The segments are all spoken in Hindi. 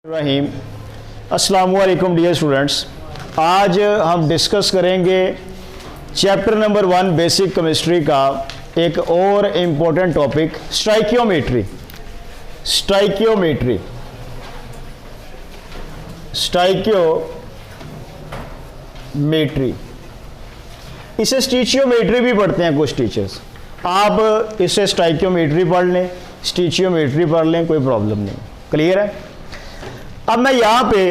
रहीम अस्सलाम वालेकुम डियर स्टूडेंट्स। आज हम डिस्कस करेंगे चैप्टर नंबर 1 बेसिक केमिस्ट्री का एक और important topic stoichiometry. Stoichiometry stoichiometry इसे स्टीचियोमेट्री भी पढ़ते हैं कुछ टीचर्स। आप इसे स्टाइकियोमेट्री पढ़ लें, स्टीचियोमेट्री पढ़ लें, कोई प्रॉब्लम नहीं। क्लियर है। अब मैं यहाँ पे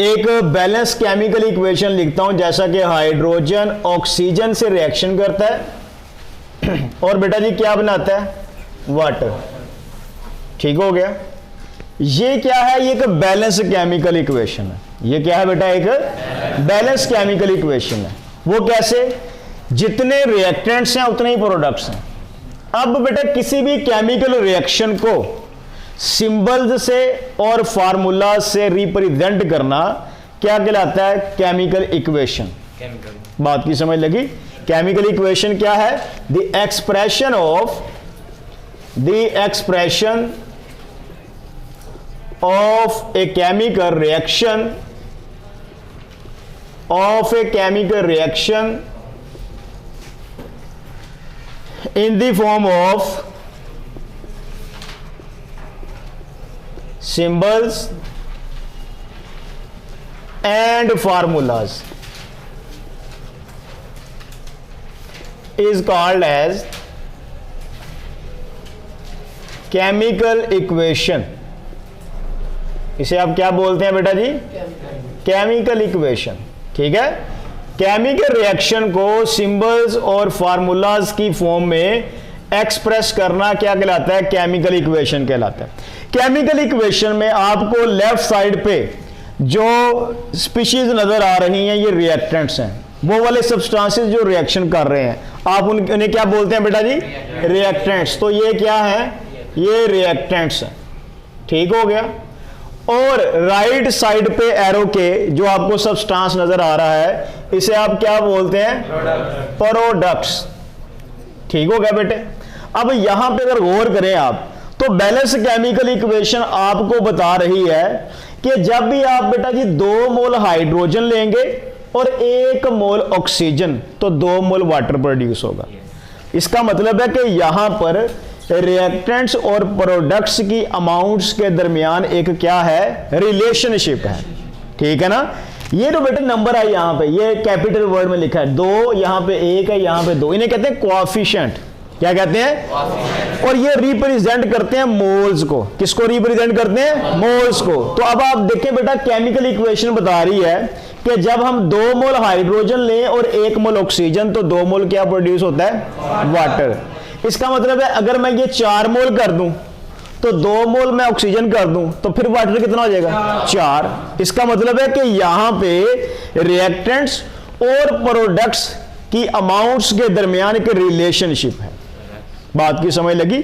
एक बैलेंस केमिकल इक्वेशन लिखता हूँ, जैसा कि हाइड्रोजन ऑक्सीजन से रिएक्शन करता है और बेटा जी क्या बनाता है, वाटर। ठीक हो गया। ये क्या है, ये एक बैलेंस केमिकल इक्वेशन है। ये क्या है बेटा, एक बैलेंस केमिकल इक्वेशन है। वो कैसे, जितने रिएक्टेंट्स हैं उतने ही प्रोडक्ट्स हैं। अब बेटा किसी भी केमिकल रिएक्शन को सिंबल्स से और फार्मूला से रिप्रेजेंट करना क्या कहलाता है, केमिकल इक्वेशन। बात की समझ लगी। केमिकल इक्वेशन क्या है, the expression of a chemical reaction in the form of symbols and formulas is called as chemical equation। इसे आप क्या बोलते हैं बेटा जी, केमिकल इक्वेशन। ठीक है। केमिकल रिएक्शन को सिंबल्स और फार्मूलाज की फॉर्म में एक्सप्रेस करना क्या कहलाता है, केमिकल इक्वेशन कहलाता है। केमिकल इक्वेशन में आपको लेफ्ट साइड पे जो स्पीशीज नजर आ रही हैं, ये रिएक्टेंट्स हैं। वो वाले सब्सटेंसेस जो रिएक्शन कर रहे हैं, आप उन्हें क्या बोलते हैं बेटा जी, रिएक्टेंट्स। तो ये क्या है, ये रिएक्टेंट्स हैं। ठीक हो गया। और राइट साइड पे एरो के जो आपको सब्सटेंस नजर आ रहा है, इसे आप क्या बोलते हैं, प्रोडक्ट्स। ठीक हो गया बेटे। अब यहां पे अगर गौर करें आप, तो बैलेंस केमिकल इक्वेशन आपको बता रही है कि जब भी आप बेटा जी 2 मोल हाइड्रोजन लेंगे और 1 मोल ऑक्सीजन, तो 2 मोल वाटर प्रोड्यूस होगा। इसका मतलब है कि यहां पर रिएक्टेंट्स और प्रोडक्ट्स की अमाउंट्स के दरमियान एक क्या है, रिलेशनशिप है। ठीक है ना। ये तो बेटे नंबर है, यहां पे ये कैपिटल वर्ड में लिखा है 2, यहां पे 1 है, यहां पे 2। इन्हें कहते हैं कोएफिशिएंट। क्या कहते हैं, और ये रिप्रेजेंट करते हैं मोल्स को। किसको रिप्रेजेंट करते हैं, मोल्स को। तो अब आप देखें बेटा, केमिकल इक्वेशन बता रही है कि जब हम 2 मोल हाइड्रोजन लें और 1 मोल ऑक्सीजन, तो 2 मोल क्या प्रोड्यूस होता है, वाटर। इसका मतलब है अगर मैं ये 4 मोल कर दूं तो 2 मोल मैं ऑक्सीजन कर दूं, तो फिर वाटर कितना हो जाएगा, 4। इसका मतलब है कि यहां पे रिएक्टेंट्स और प्रोडक्ट्स की अमाउंट्स के दरमियान एक रिलेशनशिप है। बात की समझ लगी।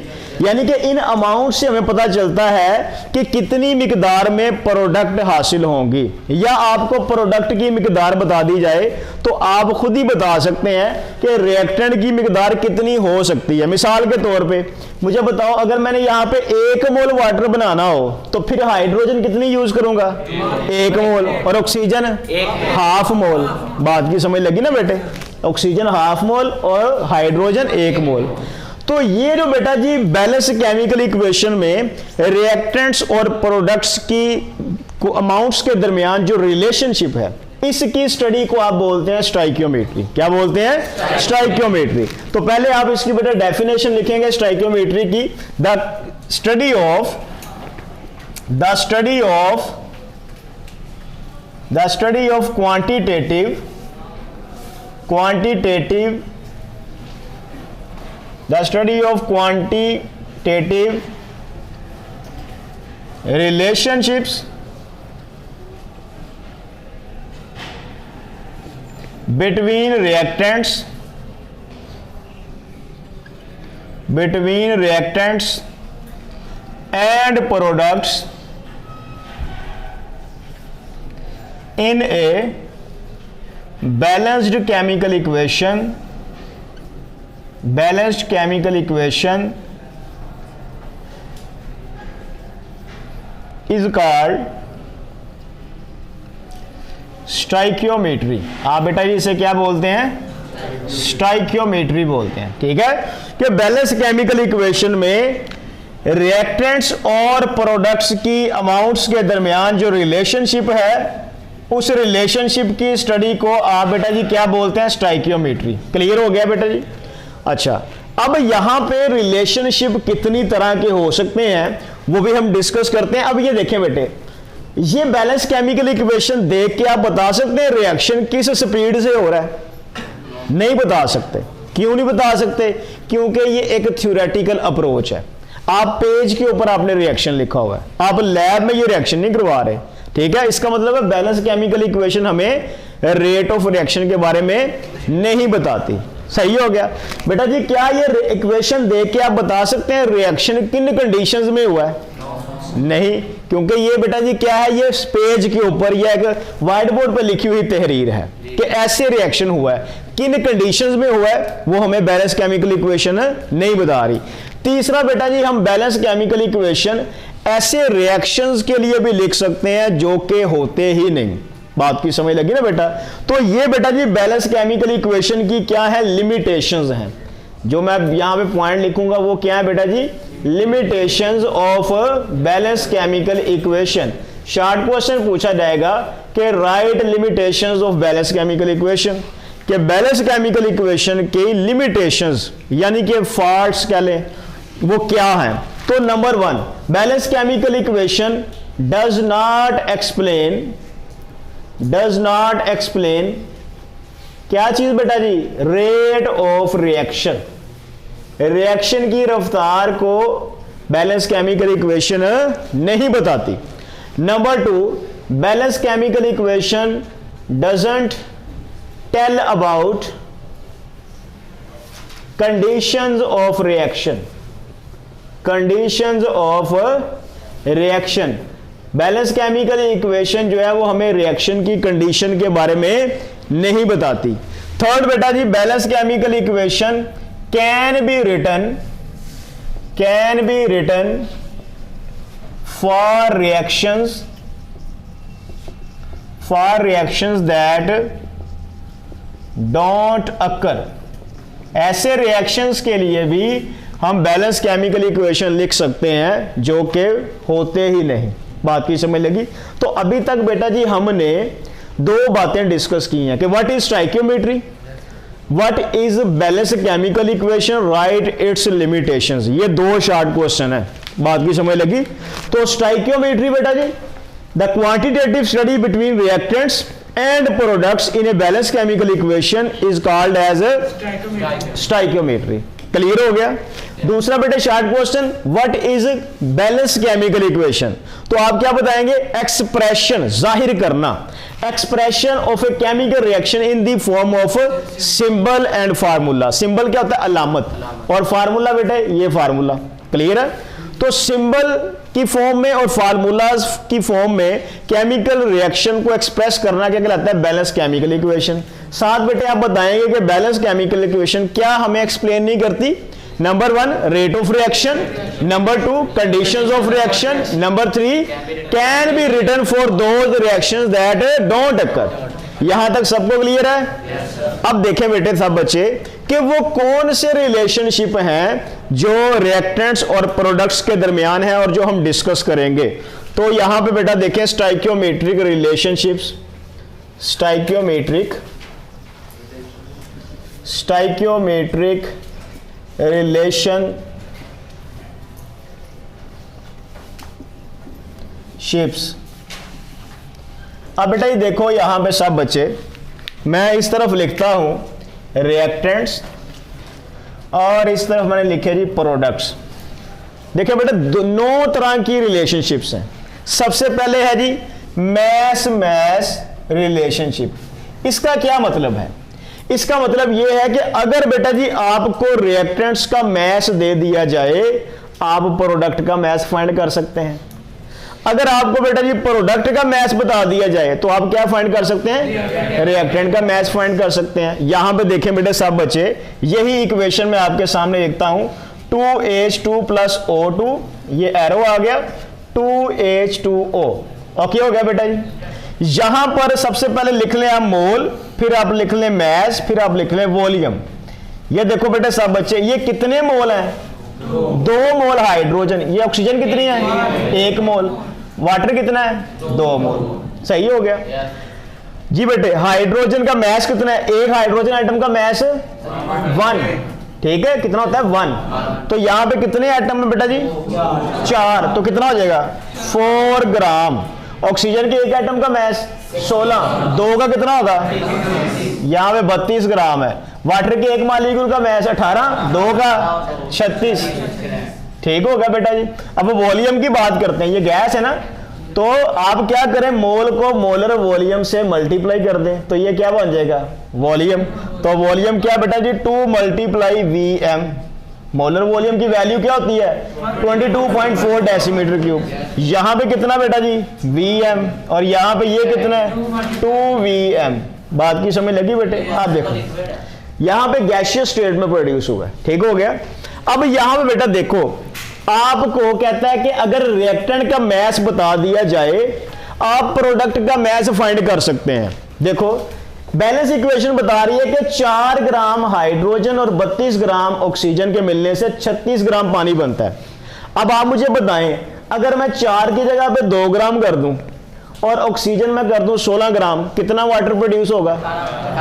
यानी कि इन अमाउंट से हमें पता चलता है कि कितनी मिकदार में प्रोडक्ट हासिल होंगी, या आपको प्रोडक्ट की मिकदार बता दी जाए तो आप खुद ही बता सकते हैं कि रिएक्टेंट की मिकदार कितनी हो सकती है। मिसाल के तौर पे मुझे बताओ, अगर मैंने यहाँ पे 1 मोल वाटर बनाना हो, तो फिर हाइड्रोजन कितनी यूज करूंगा, 1 मोल, और ऑक्सीजन हाफ मोल। बात की समझ लगी ना बेटे। ऑक्सीजन हाफ मोल और हाइड्रोजन 1 मोल। तो ये जो बेटा जी बैलेंस केमिकल इक्वेशन में रिएक्टेंट्स और प्रोडक्ट्स की अमाउंट्स के दरमियान जो रिलेशनशिप है, इसकी स्टडी को आप बोलते हैं स्टाइकियोमेट्री। क्या बोलते हैं, स्टाइकियोमेट्री। तो पहले आप इसकी बेटा डेफिनेशन लिखेंगे स्टाइकियोमेट्री की, the study of quantitative relationships between reactants and products in a balanced chemical equation balanced chemical equation is called stoichiometry. आप बेटा जी इसे क्या बोलते हैं? स्टाइकियोमेट्री बोलते हैं। ठीक है कि बैलेंस केमिकल इक्वेशन में रिएक्टेंट्स और प्रोडक्ट्स की अमाउंट्स के दरमियान जो रिलेशनशिप है, उस रिलेशनशिप की स्टडी को आप बेटा जी क्या बोलते हैं? स्टाइकियोमेट्री। क्लियर हो गया बेटा जी? अच्छा, अब यहां पे रिलेशनशिप कितनी तरह के हो सकते हैं वो भी हम डिस्कस करते हैं। अब ये देखें बेटे, ये बैलेंस केमिकल इक्वेशन देख के आप बता सकते हैं रिएक्शन किस स्पीड से हो रहा है? नहीं बता सकते। क्यों नहीं बता सकते? क्योंकि ये एक थ्योरेटिकल अप्रोच है। आप पेज के ऊपर आपने रिएक्शन लिखा हुआ है, आप लैब में ये रिएक्शन नहीं करवा रहे। ठीक है, इसका मतलब है बैलेंस केमिकल इक्वेशन हमें रेट ऑफ रिएक्शन के बारे में नहीं बताती। सही हो गया बेटा जी? क्या ये इक्वेशन देख के आप बता सकते हैं रिएक्शन किन कंडीशंस में हुआ है? नहीं, क्योंकि ये बेटा जी क्या है? ये पेज के ऊपर या एक व्हाइट बोर्ड पर लिखी हुई तहरीर है कि ऐसे रिएक्शन हुआ है, किन कंडीशंस में हुआ है वो हमें बैलेंस केमिकल इक्वेशन नहीं बता रही। तीसरा बेटा जी, हम बैलेंस केमिकल इक्वेशन ऐसे रिएक्शंस के लिए भी लिख सकते हैं जो कि होते ही नहीं। बात की समझ लगी ना बेटा? तो ये बेटा जी बैलेंस केमिकल इक्वेशन की क्या है? लिमिटेशंस हैं। जो मैं यहां पे पॉइंट लिखूंगा वो क्या है बेटा जी? Limitations of balance chemical equation. Short question पूछा जाएगा कि right limitations of balance chemical equation, कि बैलेंस केमिकल इक्वेशन की लिमिटेशंस यानी कि फॉल्ट्स कह लें वो क्या है। तो number 1, balance chemical equation does not explain क्या चीज बेटा जी? Rate of reaction. रिएक्शन की रफ्तार को बैलेंस केमिकल इक्वेशन नहीं बताती। Number 2, balance chemical equation doesn't tell about conditions of reaction. Conditions of reaction, balance chemical equation जो है वो हमें रिएक्शन की कंडीशन के बारे में नहीं बताती। थर्ड बेटा जी, balance chemical equation can be written for reactions that don't occur. ऐसे रिएक्शंस के लिए भी हम बैलेंस केमिकल इक्वेशन लिख सकते हैं जो कि होते ही नहीं। बात की समझ लगी? तो अभी तक बेटा जी हमने 2 बातें डिस्कस की हैं कि what is stoichiometry, what is balance chemical equation, right it's limitations. ये 2 शॉर्ट क्वेश्चन है। बात की समझ लगी? तो स्टाइकियोमेट्री बेटा जी, the quantitative study between reactants and products in a balanced chemical equation is called as a stoichiometry। Clear हो गया? दूसरा बेटे short question, what is balance chemical equation? तो आप क्या बताएंगे? एक्सप्रेशन, जाहिर करना, expression of a chemical reaction in the form of symbol and formula. Symbol क्या होता है? अलामत, और फार्मूला बेटे ये फार्मूला। क्लियर है? तो सिंबल की फॉर्म में और फार्मूलाज की फॉर्म में केमिकल रिएक्शन को एक्सप्रेस करना क्या कहलाता है? Balance chemical equation. साथ बेटे आप बताएंगे कि बैलेंस केमिकल इक्वेशन क्या हमें एक्सप्लेन नहीं करती? Number 1, rate of reaction. Number 2, conditions of reaction. Number 3, can be written for those reactions that don't occur. यहां तक सबको क्लियर है? yes, अब देखें बेटे सब बच्चे कि वो कौन से रिलेशनशिप हैं जो रिएक्टेंट्स और प्रोडक्ट्स के दरमियान है और जो हम डिस्कस करेंगे। तो यहां पे बेटा देखें स्टाइकियोमेट्रिक रिलेशनशिप्स, स्टाइकियोमेट्रिक रिलेशनशिप्स। अब बेटा ये देखो यहां पे सब बच्चे, मैं इस तरफ लिखता हूं रिएक्टेंट्स और इस तरफ मैंने लिखे जी प्रोडक्ट्स। देखिए बेटा 9 तरह की रिलेशनशिप्स हैं। सबसे पहले है जी मैस रिलेशनशिप। इसका क्या मतलब है? इसका मतलब यह है कि अगर बेटा जी आपको रिएक्टेंट्स का मैस दे दिया जाए, आप प्रोडक्ट का मैस फाइंड कर सकते हैं। अगर आपको बेटा जी प्रोडक्ट का मैस बता दिया जाए तो आप क्या फाइंड कर सकते हैं? रिएक्टेंट का मैस फाइंड कर सकते हैं। यहां पे देखें बेटे सब बच्चे, यही इक्वेशन मैं आपके सामने लिखता हूं, 2H2 + O2, ये एरो आ गया, 2H2O। ओके हो गया बेटा जी। यहां पर सबसे पहले लिख लें आप मोल, फिर आप लिख लें मैस, फिर आप लिख लें वॉल्यूम। ये देखो बेटा सब बच्चे, ये कितने मोल हैं? 2 मोल हाइड्रोजन। ये ऑक्सीजन कितनी है? 1 मोल। वाटर कितना है? 2 मोल। सही हो गया जी बेटे। हाइड्रोजन का मैस कितना है? एक हाइड्रोजन आइटम का मैस 1। ठीक है, कितना होता है? 1। तो यहां पे कितने आइटम है बेटा जी? 4। तो कितना हो जाएगा? 4 ग्राम। ऑक्सीजन के एक आइटम का मैस 16, 2 का कितना होगा? यहां पे 32 ग्राम है। वाटर के एक मॉलिक्यूल का मैस 18, 2 का 36। ठीक हो गया बेटा जी। अब वॉल्यूम की बात करते हैं। ये गैस है ना, तो आप क्या करें? मोल को मोलर वॉल्यूम से मल्टीप्लाई कर दें, तो ये क्या बन जाएगा? वॉल्यूम। तो वॉल्यूम क्या बेटा जी? 2 × Vm। मोलर वॉल्यूम की वैल्यू क्या होती है? 22.4 डेसीमीटर क्यूब। यहां पे कितना बेटा जी? Vm। और यहां पे ये कितना है? 2 Vm। बात की समझ लगी बेटे? आप देखो यहां पे गैसियस स्टेट में प्रोड्यूस हुआ है। ठीक हो गया। अब यहां पे बेटा देखो, आपको कहता है कि अगर रिएक्टेंट का मैस बता दिया जाए, आप प्रोडक्ट का मैस फाइंड कर सकते हैं। देखो बैलेंस इक्वेशन बता रही है कि 4 ग्राम हाइड्रोजन और 32 ग्राम ऑक्सीजन के मिलने से 36 ग्राम पानी बनता है। अब आप मुझे बताएं, अगर मैं 4 की जगह पे 2 ग्राम कर दूं और ऑक्सीजन में कर दूं 16 ग्राम, कितना वाटर प्रोड्यूस होगा?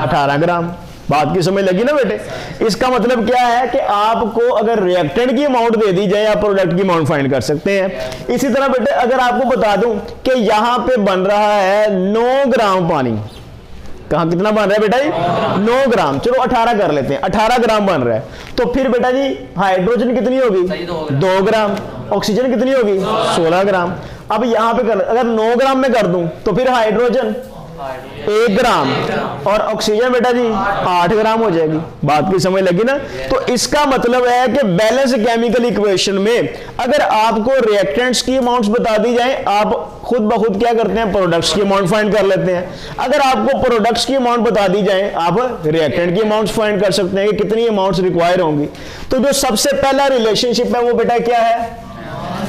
18 ग्राम। बात की समझ लगी ना बेटे? इसका मतलब क्या है कि आपको अगर रिएक्टेंट की अमाउंट दे दी जाए, आप प्रोडक्ट की अमाउंट फाइंड कर सकते हैं। इसी तरह बेटे अगर आपको बता दूं कि यहां पे बन रहा है 9 ग्राम पानी, कहां कितना बन रहा है बेटा जी? 9 ग्राम। चलो 18 कर लेते हैं, 18 ग्राम बन रहा है। तो फिर बेटा जी हाइड्रोजन कितनी होगी? 2 ग्राम। ऑक्सीजन कितनी होगी? 16 ग्राम। अब यहां पे कर, अगर 9 ग्राम में कर दूं तो फिर हाइड्रोजन 1 ग्राम और ऑक्सीजन बेटा जी 8 ग्राम हो जाएगी। बात की समझ लगी ना? तो इसका मतलब है कि बैलेंस केमिकल इक्वेशन में अगर आपको रिएक्टेंट्स की अमाउंट्स बता दी जाए, आप खुद ब खुद क्या करते हैं? प्रोडक्ट्स की अमाउंट फाइंड कर लेते हैं। अगर आपको प्रोडक्ट्स की अमाउंट बता दी जाए, आप रिएक्टेंट की अमाउंट्स फाइंड कर सकते हैं कि कितनी अमाउंट्स रिक्वायर होंगी। तो जो सबसे पहला रिलेशनशिप है वो बेटा क्या है?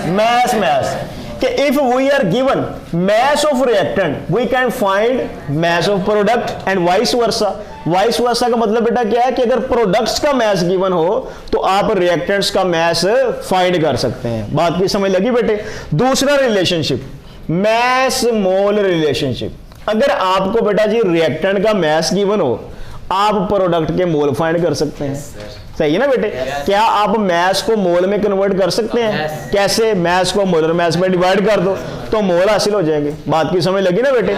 Mess mess. कि if we are given mass of reactant we can find mass of product and vice versa। Vice versa का मतलब बेटा क्या है कि अगर प्रोडक्ट्स का मैस गिवन हो तो आप रिएक्टेंट्स का मैस फाइंड कर सकते हैं। बात की समझ लगी बेटे? दूसरा रिलेशनशिप मैस मोल रिलेशनशिप। अगर आपको बेटा जी रिएक्टेंट का मैस गिवन हो, आप प्रोडक्ट के मोल फाइंड कर सकते हैं। सही है ना बेटे? क्या आप मैस को मोल में कन्वर्ट कर सकते हैं? कैसे? मैस को मोलर मैस में डिवाइड कर दो तो मोल हासिल हो जाएंगे। बात की समझ लगी ना बेटे?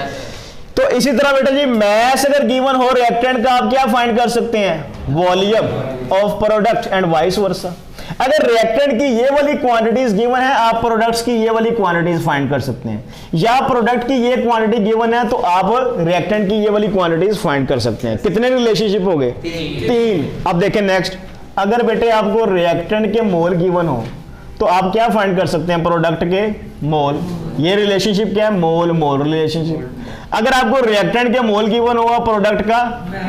तो इसी तरह बेटा जी मैस अगर गिवन हो रिएक्टेंट का, आप क्या फाइंड कर सकते हैं? Volume of product and vice versa. अगर रिएक्टेंट की ये वाली क्वांटिटीज गिवन है, आप प्रोडक्ट्स की ये वाली क्वांटिटीज फाइंड कर सकते हैं। या प्रोडक्ट की ये क्वांटिटी गिवन है तो आप रिएक्टेंट की ये वाली क्वांटिटीज फाइंड कर सकते हैं। कितने रिलेशनशिप हो गए? 3। अब देखें नेक्स्ट, अगर बेटे आपको रिएक्टेंट के मोल गिवन हो तो आप क्या फाइंड कर सकते हैं? प्रोडक्ट के मोल। ये रिलेशनशिप क्या है? मोल मोल रिलेशनशिप। अगर आपको रिएक्टेंट के मोल गिवन हो, आप प्रोडक्ट का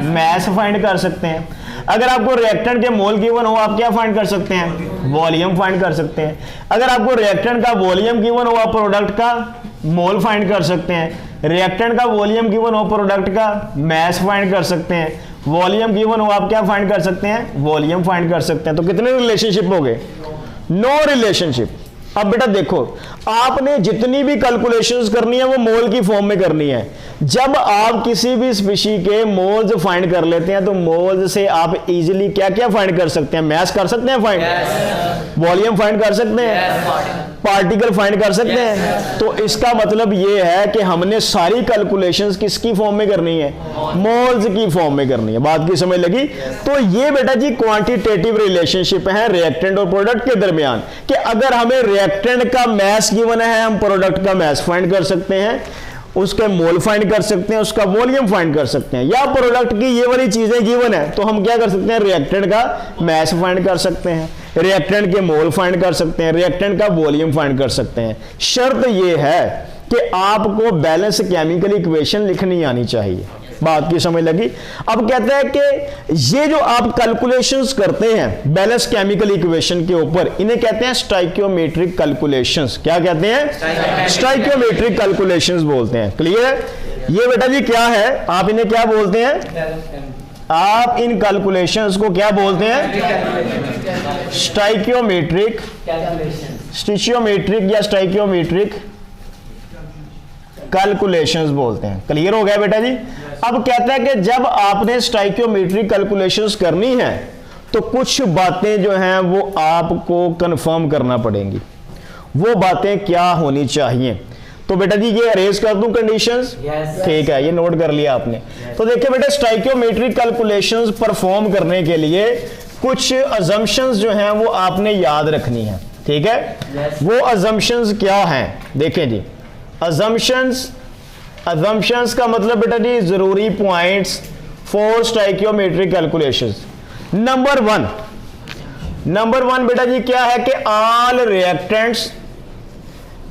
मैस फाइंड कर सकते हैं। अगर आपको रिएक्टेंट के मोल गिवन हो, आप क्या फाइंड कर सकते हैं? वॉल्यूम फाइंड कर सकते हैं। अगर आपको रिएक्टेंट का वॉल्यूम गिवन हो, आप प्रोडक्ट का मोल फाइंड कर सकते हैं। रिएक्टेंट का वॉल्यूम गिवन हो, प्रोडक्ट का मैस फाइंड कर सकते हैं। वॉल्यूम गिवन हो, आप क्या फाइंड कर सकते हैं? वॉल्यूम फाइंड कर सकते हैं। तो कितने रिलेशनशिप हो गए? No relationship. अब बेटा देखो, आपने जितनी भी कैलकुलेशंस करनी है वो मोल की फॉर्म में करनी है। जब आप किसी भी स्पीशी के मोल्स फाइंड कर लेते हैं तो मोल्स से आप इजीली क्या क्या फाइंड कर सकते हैं? मैस कर सकते हैं फाइंड, वॉल्यूम फाइंड कर सकते हैं, पार्टिकल फाइंड कर सकते हैं। तो इसका मतलब ये है कि हमने सारी कैलकुलेशंस किसकी फॉर्म में करनी है? मोल्स की फॉर्म में करनी है। बात की समझ लगी? तो ये बेटा जी क्वांटिटेटिव रिलेशनशिप है रिएक्टेंट और प्रोडक्ट के दरमियान, कि अगर हमें रिएक्टेंट का मैस गिवन है, हम प्रोडक्ट का मैस फाइंड कर सकते हैं, उसके मोल फाइंड कर सकते हैं, उसका वॉल्यूम फाइंड कर सकते हैं। या प्रोडक्ट की ये वाली चीजें गिवन है तो हम क्या कर सकते हैं? रिएक्टेंट का मैस फाइंड कर सकते हैं, रिएक्टेंट के मोल फाइंड कर सकते हैं, रिएक्टेंट का वॉल्यूम फाइंड कर सकते हैं। शर्त ये है कि आपको बैलेंस केमिकल इक्वेशन लिखनी आनी चाहिए। बात की समझ लगी। अब कहता है कि ये जो आप कैलकुलेशंस करते हैं बैलेंस केमिकल इक्वेशन के ऊपर, इन्हें कहते हैं स्टाइकियोमेट्रिक कैलकुलेशंस। क्या कहते हैं? स्टाइकियोमेट्रिक कैलकुलेशंस बोलते हैं। क्लियर है? ये बेटा जी क्या है, आप इन्हें क्या बोलते हैं? आप इन कैलकुलेशंस को क्या बोलते हैं? स्टाइकियोमेट्रिक, स्टिचियोमेट्रिक या स्टाइकियोमेट्रिक कैलकुलेशंस बोलते हैं। क्लियर हो गया बेटा जी? अब कहता है कि जब आपने स्टाइकियोमेट्रिक कैलकुलेशंस करनी है तो कुछ बातें जो हैं वो आपको कंफर्म करना पड़ेंगी। वो बातें क्या होनी चाहिए? तो बेटा जी ये अरेज कर दूं कंडीशंस? ठीक है, ये नोट कर लिया आपने। तो देखिए बेटा, स्टाइकियोमेट्रिक कैलकुलेशंस परफॉर्म करने के लिए कुछ अजम्पशंस जो हैं वो आपने याद रखनी है। ठीक है, वो अजम्पशंस क्या हैं? देखें जी, अजम्पशंस का मतलब बेटा जी जरूरी points for stoichiometric calculations. Number one बेटा जी क्या है कि all reactants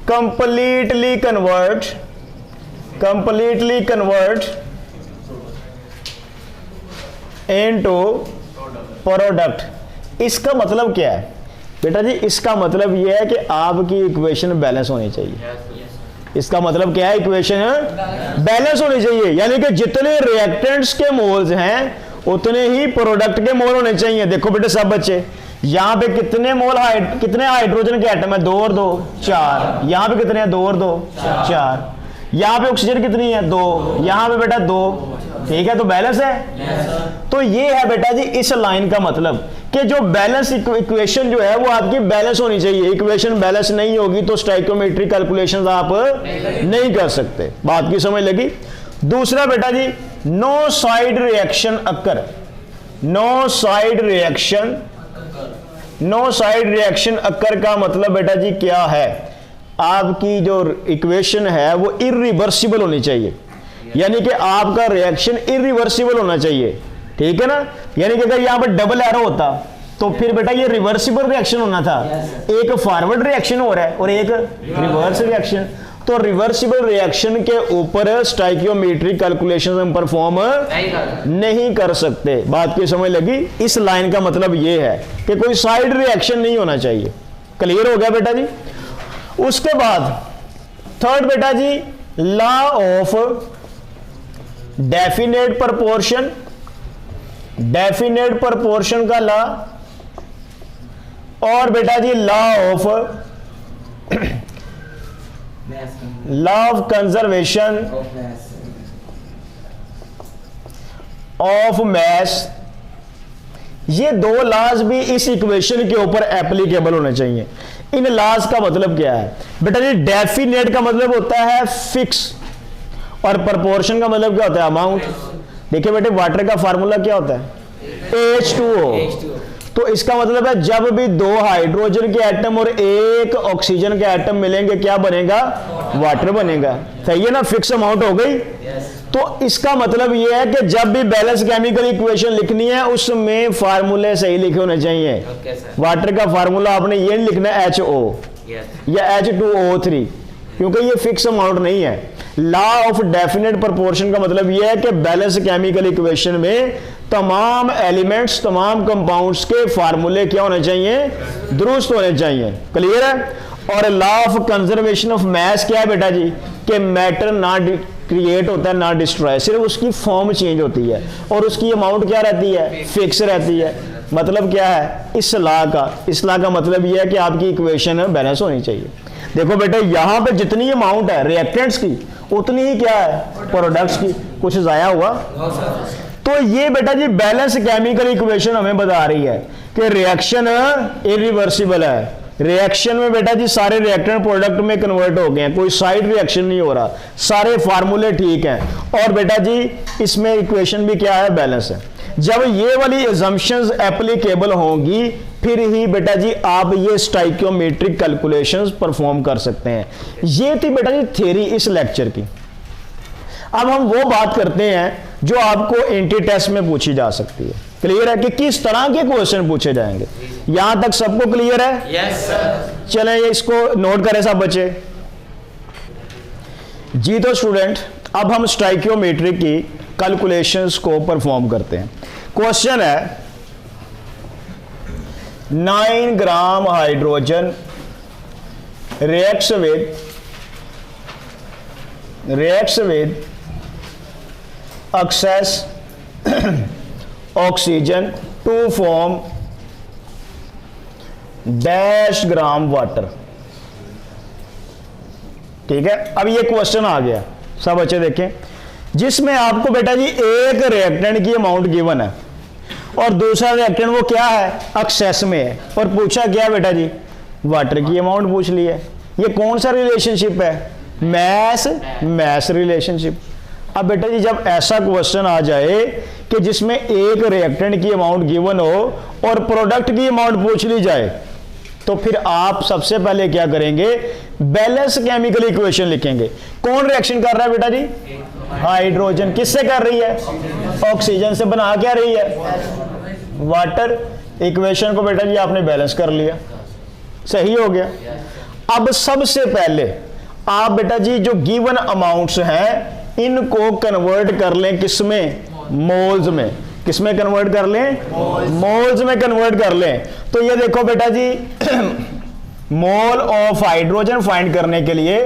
completely convert into product. इसका मतलब क्या है बेटा जी? इसका मतलब यह है कि आपकी इक्वेशन बैलेंस होनी चाहिए। इसका मतलब क्या है? इक्वेशन बैलेंस होनी चाहिए, यानी कि जितने रिएक्टेंट्स के मोल्स हैं उतने ही प्रोडक्ट के मोल होने चाहिए। देखो बेटे सब बच्चे, यहां पे कितने मोल कितने हाइड्रोजन के एटम है? 2 और 2 4। यहां पे कितने हैं? 2 और 2 4। यहां पे ऑक्सीजन कितनी है? 2। यहां पे बेटा 2। ठीक है, तो बैलेंस है। तो ये है बेटा जी इस लाइन का मतलब कि जो बैलेंस इक्वेशन जो है वो आपकी बैलेंस होनी चाहिए। इक्वेशन बैलेंस नहीं होगी तो स्टाइकियोमेट्रिक कैलकुलेशंस आप नहीं कर सकते। बात की समझ लगी? दूसरा बेटा जी, no side reaction occur. No side reaction occur का मतलब बेटा जी क्या है? आपकी जो इक्वेशन है वो इरिवर्सिबल होनी चाहिए, यानी कि आपका रिएक्शन इरिवर्सिबल होना चाहिए। ठीक है ना? यानी कि अगर यहां पर डबल एरो होता तो फिर बेटा ये रिवर्सिबल रिएक्शन होना था। एक फॉरवर्ड रिएक्शन हो रहा है और एक रिवर्स रिएक्शन। तो रिवर्सिबल रिएक्शन के ऊपर स्टाइकियोमेट्रिक कैलकुलेशन हम परफॉर्म नहीं कर सकते। बात की समझ लगी? इस लाइन का मतलब ये है कि कोई साइड रिएक्शन नहीं होना चाहिए। क्लियर हो गया बेटा जी? उसके बाद थर्ड बेटा जी, लॉ ऑफ डेफिनेट प्रपोर्शन का लॉ, और बेटा जी law of conservation of mass. ये दो लॉज भी इस इक्वेशन के ऊपर एप्लीकेबल होने चाहिए। इन लॉज का मतलब क्या है बेटा जी? डेफिनेट का मतलब होता है फिक्स, और प्रपोर्शन का मतलब क्या होता है? अमाउंट। देखिए बेटे, वाटर का फार्मूला क्या होता है? H2O। तो इसका मतलब है जब भी 2 हाइड्रोजन के एटम और 1 ऑक्सीजन के एटम मिलेंगे क्या बनेगा? वाटर बनेगा। सही है ना? फिक्स अमाउंट हो गई। तो इसका मतलब यह है कि जब भी बैलेंस केमिकल इक्वेशन लिखनी है उसमें फार्मूले सही लिखे होने चाहिए। वाटर का फार्मूला आपने ये नहीं लिखना है HO या H2O3, क्योंकि ये फिक्स अमाउंट नहीं है। लॉ ऑफ डेफिनेट प्रोपोर्शन का मतलब यह है कि बैलेंस केमिकल इक्वेशन में तमाम एलिमेंट्स, तमाम कंपाउंड्स के फार्मूले क्या होने चाहिए? दुरुस्त होने चाहिए। क्लियर है? और law of conservation of mess क्या है बेटा जी? कि मैटर ना क्रिएट होता है ना डिस्ट्रॉय, सिर्फ उसकी फॉर्म चेंज होती है और उसकी अमाउंट क्या रहती है? फिक्स रहती है। मतलब क्या है इस लॉ का मतलब यह है कि आपकी इक्वेशन बैलेंस होनी चाहिए। देखो बेटा, यहां पे जितनी अमाउंट है रिएक्टेंट्स की उतनी ही क्या है? प्रोडक्ट्स की। कुछ जाया हुआ? तो ये बेटा जी बैलेंस केमिकल इक्वेशन हमें बता रही है कि रिएक्शन इरिवर्सिबल है। रिएक्शन में बेटा जी सारे रिएक्टेंट प्रोडक्ट में कन्वर्ट हो गए हैं, कोई साइड रिएक्शन नहीं हो रहा, सारे फार्मूले ठीक हैं, और बेटा जी इसमें इक्वेशन भी क्या है? बैलेंस है। जब ये वाली assumptions एप्लीकेबल होंगी फिर ही बेटा जी आप ये स्टाइकियोमेट्रिक कैलकुलेशंस परफॉर्म कर सकते हैं। ये थी बेटा जी थ्योरी इस लेक्चर की। अब हम वो बात करते हैं जो आपको एंटी टेस्ट में पूछी जा सकती है। क्लियर है कि किस तरह के क्वेश्चन पूछे जाएंगे? यहां तक सबको क्लियर है? Yes sir. चलें इसको नोट करें सब बच्चे। जी तो स्टूडेंट, अब हम स्टाइकियोमेट्री की कैलकुलेशंस को परफॉर्म करते हैं। क्वेश्चन है 9 gram hydrogen reacts with excess oxygen to form dash gram water. ठीक है, अब ये क्वेश्चन आ गया, सब बच्चे देखें, जिसमें आपको बेटा जी एक रिएक्टेंट की अमाउंट गिवन है और दूसरा रिएक्टेंट वो क्या है, एक्सेस में है, और पूछा क्या बेटा जी, वाटर की अमाउंट पूछ ली है। ये कौन सा रिलेशनशिप है, मैस रिलेशनशिप। अब बेटा जी जब ऐसा क्वेश्चन आ जाए कि जिसमें एक रिएक्टेंट की अमाउंट गिवन हो और प्रोडक्ट की अमाउंट पूछ ली जाए, तो फिर आप सबसे पहले क्या करेंगे, बैलेंस केमिकल इक्वेशन लिखेंगे। कौन रिएक्शन कर रहा है बेटा जी, हाइड्रोजन। किससे कर रही है, ऑक्सीजन से। बना क्या रही है, वाटर। इक्वेशन को बेटा जी आपने बैलेंस कर लिया, सही हो गया। अब सबसे पहले आप बेटा जी जो गिवन अमाउंट्स हैं इनको कन्वर्ट कर लें, किसमें, मोल्स में। किसमें कन्वर्ट कर लें, मोल्स में कन्वर्ट कर लें। तो ये देखो बेटा जी मोल ऑफ हाइड्रोजन फाइंड करने के लिए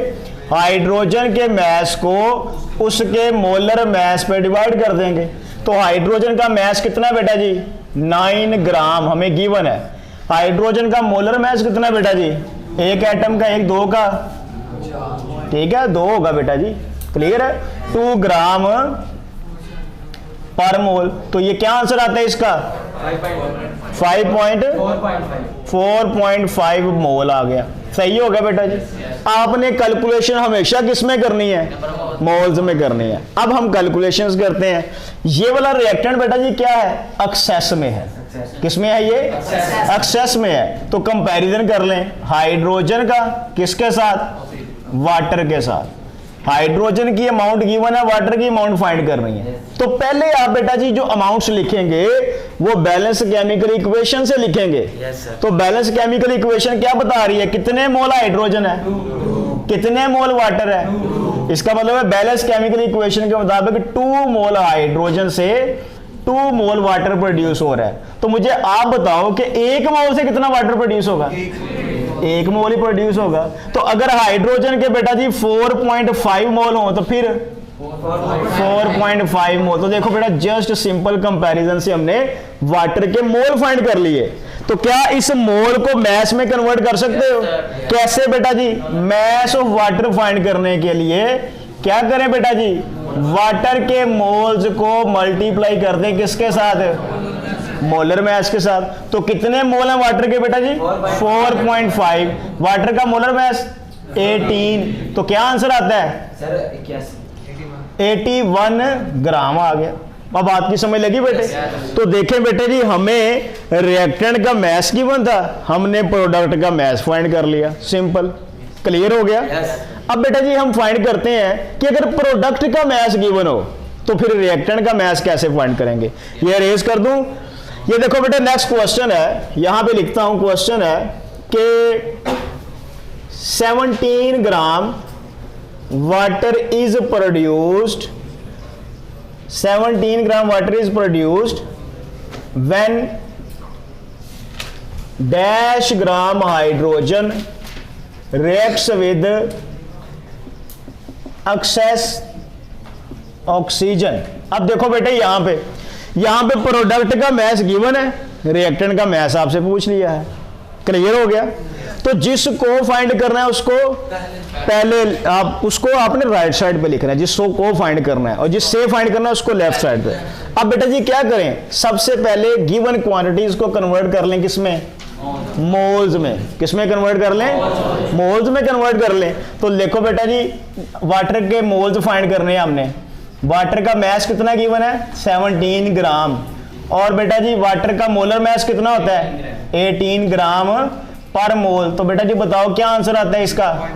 हाइड्रोजन के मैस को उसके मोलर मैस पे डिवाइड कर देंगे। तो हाइड्रोजन का मैस कितना बेटा जी, 9 ग्राम हमें गिवन है। हाइड्रोजन का मोलर मैस कितना बेटा जी, एक एटम का, एक, दो का, ठीक है, 2 होगा बेटा जी, क्लियर है, 2 ग्राम पर मोल। तो ये क्या आंसर आता है इसका, 4.5 मोल आ गया, सही हो गया बेटा जी। आपने कैलकुलेशन हमेशा किस में करनी है, मोल्स में करनी है। अब हम कैलकुलेशंस करते हैं। ये वाला रिएक्टेंट बेटा जी क्या है, एक्सेस में है। किसमें है ये, एक्सेस में है। तो कंपैरिजन कर लें हाइड्रोजन का किसके साथ, वाटर के साथ। हाइड्रोजन की अमाउंट गिवन है, वाटर की अमाउंट फाइंड करनी है। तो पहले आप बेटा जी जो अमाउंट्स लिखेंगे वो बैलेंस केमिकल इक्वेशन से लिखेंगे। तो बैलेंस केमिकल इक्वेशन क्या बता रही है, कितने मोल हाइड्रोजन है, कितने मोल वाटर है। इसका मतलब है बैलेंस केमिकल इक्वेशन के मुताबिक 2 मोल हाइड्रोजन से 2 मोल वाटर प्रोड्यूस हो रहा है। तो मुझे आप बताओ कि 1 मोल से कितना वाटर प्रोड्यूस होगा, 1 मोल ही प्रोड्यूस होगा। तो अगर हाइड्रोजन के बेटा जी 4.5 मोल हो तो फिर 4.5 मोल। तो देखो बेटा जस्ट सिंपल कंपैरिजन से हमने वाटर के मोल फाइंड कर लिए। तो क्या इस मोल को मैस में कन्वर्ट कर सकते हो, कैसे बेटा जी, मैस ऑफ वाटर फाइंड करने के लिए क्या करें बेटा जी, वाटर के मोल्स को मल्टीप्लाई कर दें किसके साथ, मोलर मैस के साथ। तो कितने मोल हैं वाटर के बेटा जी, 4.5। वाटर का मोलर मैस 18। तो क्या आंसर आता है सर, 81 ग्राम आ गया। अब बात की समझ लगी बेटे। तो देखें बेटे जी हमें रिएक्टेंट का मैस गिवन था, हमने प्रोडक्ट का मैस फाइंड कर लिया, सिंपल, क्लियर हो गया। अब बेटा जी हम फाइंड करते हैं कि अगर प्रोडक्ट का मैस गिवन हो तो फिर रिएक्टेंट का मैस कैसे फाइंड करेंगे। ये अरेज कर दूं। ये देखो बेटा नेक्स्ट क्वेश्चन है, यहां पे लिखता हूं, क्वेश्चन है कि 17 gram water is produced, 17 gram water is produced when dash gram hydrogen reacts with excess oxygen. अब देखो बेटे यहां पे प्रोडक्ट का मैस गिवन है, रिएक्टेंट का मैस आपसे पूछ लिया है, क्लियर हो गया। तो जिसको फाइंड करना है उसको पहले उसको आपने राइट साइड पे लिखना है, जिसको फाइंड करना है, और जिससे फाइंड करना है उसको लेफ्ट साइड पे। अब बेटा जी क्या करें, सबसे पहले गिवन क्वांटिटीज को कन्वर्ट कर लें किसमें, मोल्स में। किसमें कन्वर्ट कर लें, मोल्स में कन्वर्ट कर लें। तो देखो बेटा जी वाटर के मोल्स फाइंड करने हैं हमने। वाटर का मैस कितना गिवन है, 17 ग्राम, और बेटा जी वाटर का मोलर मैस कितना होता है, 18 ग्राम पर मोल। तो बेटा जी बताओ क्या आंसर आता है इसका,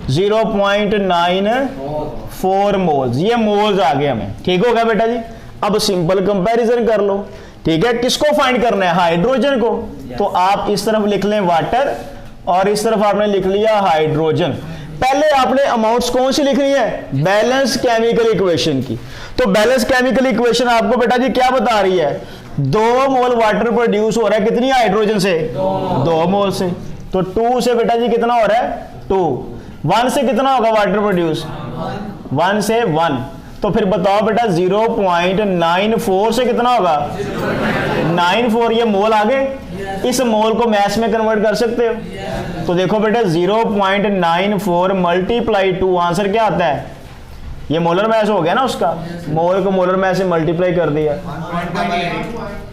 0.94 मोल्स। ये मोल्स आ गए हमें, ठीक हो गया बेटा जी। अब सिंपल कंपैरिजन कर लो, ठीक है। किसको फाइंड करना है, हाइड्रोजन को। तो आप इस तरफ लिख लें वाटर और इस तरफ आपने लिख लिया हाइड्रोजन। पहले आपने अमाउंट्स कौन सी लिखनी है, बैलेंस केमिकल इक्वेशन की। तो बैलेंस केमिकल इक्वेशन आपको बेटा जी क्या बता रही है, 2 मोल वाटर प्रोड्यूस हो रहा है कितनी हाइड्रोजन से, 2 मोल से। तो 2 से बेटा जी कितना हो रहा है, 2। 1 से कितना होगा वाटर प्रोड्यूस, 1 से 1। तो फिर बताओ बेटा 0.94 से कितना होगा, 94। ये मोल आ गए, इस मोल को मैस में कन्वर्ट कर सकते हो। तो देखो बेटा 0.94 मल्टीप्लाई 2, आंसर क्या आता है, ये मोलर मैस हो गया ना उसका, मोल को मोलर मैस से मल्टीप्लाई कर दिया,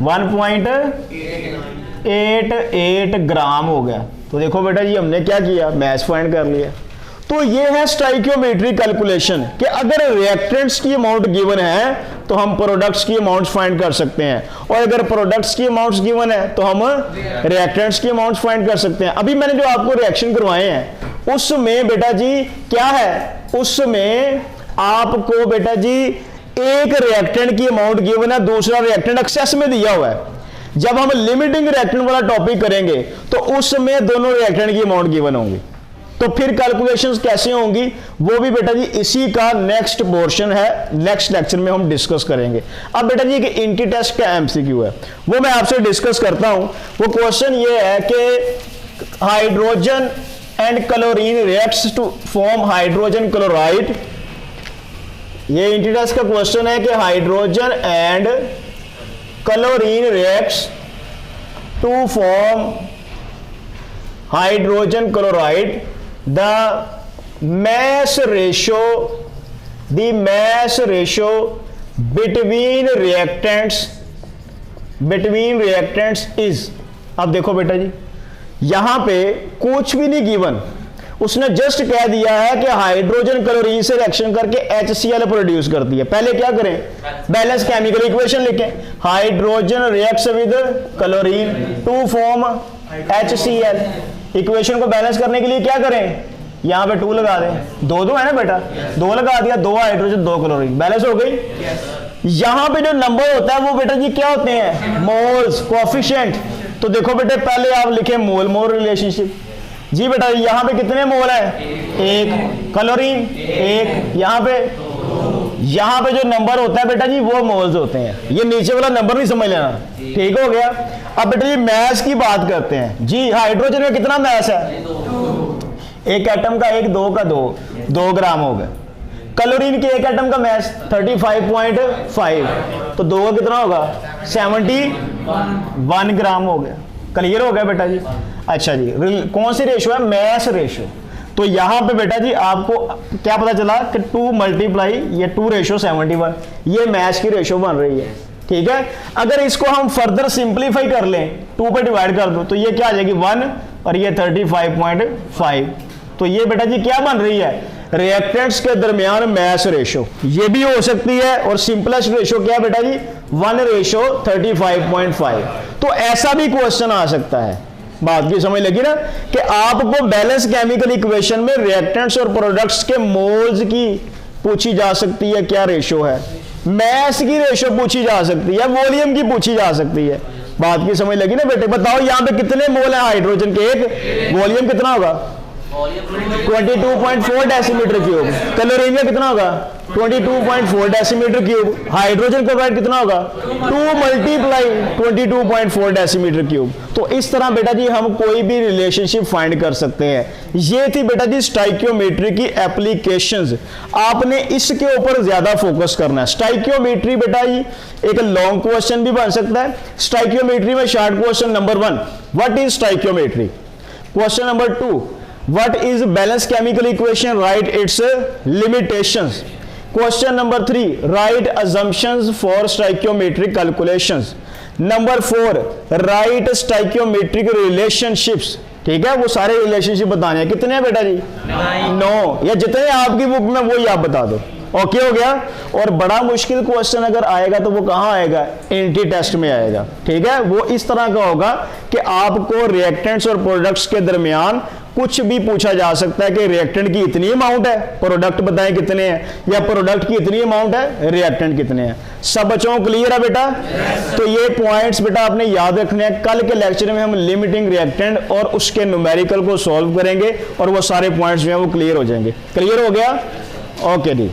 1.88 ग्राम हो गया। तो देखो बेटा जी हमने क्या किया, मैस फाइंड कर लिया। तो ये है स्टोइकियोमेट्रिक कैलकुलेशन कि अगर रिएक्टेंट्स की अमाउंट गिवन है तो हम प्रोडक्ट्स की अमाउंट्स फाइंड कर सकते हैं, और अगर प्रोडक्ट्स की अमाउंट्स गिवन है तो हम रिएक्टेंट्स की अमाउंट्स फाइंड कर सकते हैं। अभी मैंने जो आपको रिएक्शन करवाए हैं उसमें बेटा जी क्या है, उसमें आपको बेटा जी एक रिएक्टेंट की अमाउंट गिवन है, दूसरा रिएक्टेंट एक्सेस में दिया हुआ है। जब हम लिमिटिंग रिएक्टेंट वाला टॉपिक करेंगे तो उसमें दोनों रिएक्टेंट की अमाउंट गिवन होंगी। तो फिर कैलकुलेशंस कैसे होंगी वो भी बेटा जी इसी का नेक्स्ट पोर्शन है, नेक्स्ट लेक्चर में हम डिस्कस करेंगे। अब बेटा जी कि इंटी टेस्ट का एमसीक्यू है वो मैं आपसे डिस्कस करता हूं। वो क्वेश्चन ये है कि hydrogen and chlorine reacts to form hydrogen chloride. ये इंटी टेस्ट का क्वेश्चन है कि hydrogen and chlorine reacts to form hydrogen chloride, the mass ratio between reactants is। अब देखो बेटा जी यहां पे कुछ भी नहीं गिवन, उसने जस्ट कह दिया है कि हाइड्रोजन क्लोरीन से रिएक्शन करके HCl प्रोड्यूस करती है। पहले क्या करें, बैलेंस केमिकल इक्वेशन लिखें, hydrogen reacts with chlorine to form HCl। Equation को बैलेंस करने के लिए क्या करें, यहां पे 2 लगा दें, 2 है ना बेटा, 2 लगा दिया, 2 हाइड्रोजन 2 क्लोरीन, बैलेंस हो गई। यहां पे जो नंबर होता है वो बेटा जी क्या होते हैं, मोल्स, कोएफिशिएंट। तो देखो बेटे पहले आप लिखे मोल मोल रिलेशनशिप जी। बेटा यहां पे कितने मोल है, 1, क्लोरीन 1, यहां पे जो नंबर होता है बेटा जी वो मोल्स होते हैं, ये नीचे वाला नंबर नहीं समझ लेना, ठीक हो गया। अब बेटा जी मैस की बात करते हैं जी। हाइड्रोजन में कितना मैस है, एक एटम का 1, 2 का 2 ग्राम हो गया। क्लोरीन के एक एटम का मैस 35.5, तो 2 का कितना होगा, 71 ग्राम हो गया। क्लियर हो गया बेटा जी। अच्छा जी कौन सी रेशो है, मैस रेशो। तो यहां पे बेटा जी आपको क्या पता चला कि 2 मल्टीप्लाई ये 2:71, ये मैस की रेशो बन रही है, ठीक है। अगर इसको हम फर्दर सिंप्लीफाई कर लें, 2 पे डिवाइड कर दो तो ये क्या आ जाएगी 1 और ये 35.5। तो ये बेटा जी क्या बन रही है, रिएक्टेंट्स के दरमियान मैस रेशो। ये भी हो सकती है, और सिंपलेस्ट रेशो क्या है बेटा जी 1:35.5। तो ऐसा भी क्वेश्चन आ सकता है। बात की समझ लगी ना कि आपको बैलेंस केमिकल इक्वेशन में रिएक्टेंट्स और प्रोडक्ट्स के मोल्स की पूछी जा सकती है, क्या रेशो है, मैस की रेशो पूछी जा सकती है, वॉल्यूम की पूछी जा सकती है। बात की समझ लगी ना बेटे। बताओ यहां पे कितने मोल है हाइड्रोजन के, एक, वॉल्यूम कितना होगा 22.4 डेसीमीटर क्यूब। क्लोरीन का कितना होगा 22.4 डेसीमीटर क्यूब। हाइड्रोजन क्लोराइड कितना होगा 2 मल्टीप्लाई 22.4 डेसीमीटर क्यूब। तो इस तरह बेटा जी हम कोई भी रिलेशनशिप फाइंड कर सकते हैं। ये थी बेटा जी स्टोइकियोमेट्री की एप्लीकेशंस। आपने इसके ऊपर ज्यादा फोकस करना है। स्टोइकियोमेट्री बेटा जी एक लॉन्ग क्वेश्चन भी बन सकता है। स्टोइकियोमेट्री में short question number 1 what is stoichiometry. Question number 2 what is balanced chemical equation, write its limitations. Question number 3 write assumptions for stoichiometric calculations. Number 4 write stoichiometric relationships. ठीक है, वो सारे रिलेशनशिप बताने हैं। कितने हैं बेटा जी 9, या जितने आपकी बुक में वही आप बता दो। ओके हो गया। और बड़ा मुश्किल क्वेश्चन अगर आएगा तो वो कहाँ आएगा, एंटी टेस्ट में आएगा, ठीक है। वो इस तरह का होगा कि आपको रिएक्टेंट्स और प्रोडक्ट्स के दरमियान कुछ भी पूछा जा सकता है कि रिएक्टेंट की इतनी अमाउंट है, प्रोडक्ट बताएं कितने हैं, या प्रोडक्ट की इतनी अमाउंट है, रिएक्टेंट कितने हैं। सब बच्चों को क्लियर है बेटा? तो ये पॉइंट्स बेटा आपने याद रखने हैं। कल के लेक्चर में हम लिमिटिंग रिएक्टेंट और उसके न्यूमेरिकल को सॉल्व करेंगे और वो सारे पॉइंट्स जो हैं वो क्लियर हो जाएंगे। क्लियर हो गया? ओके जी।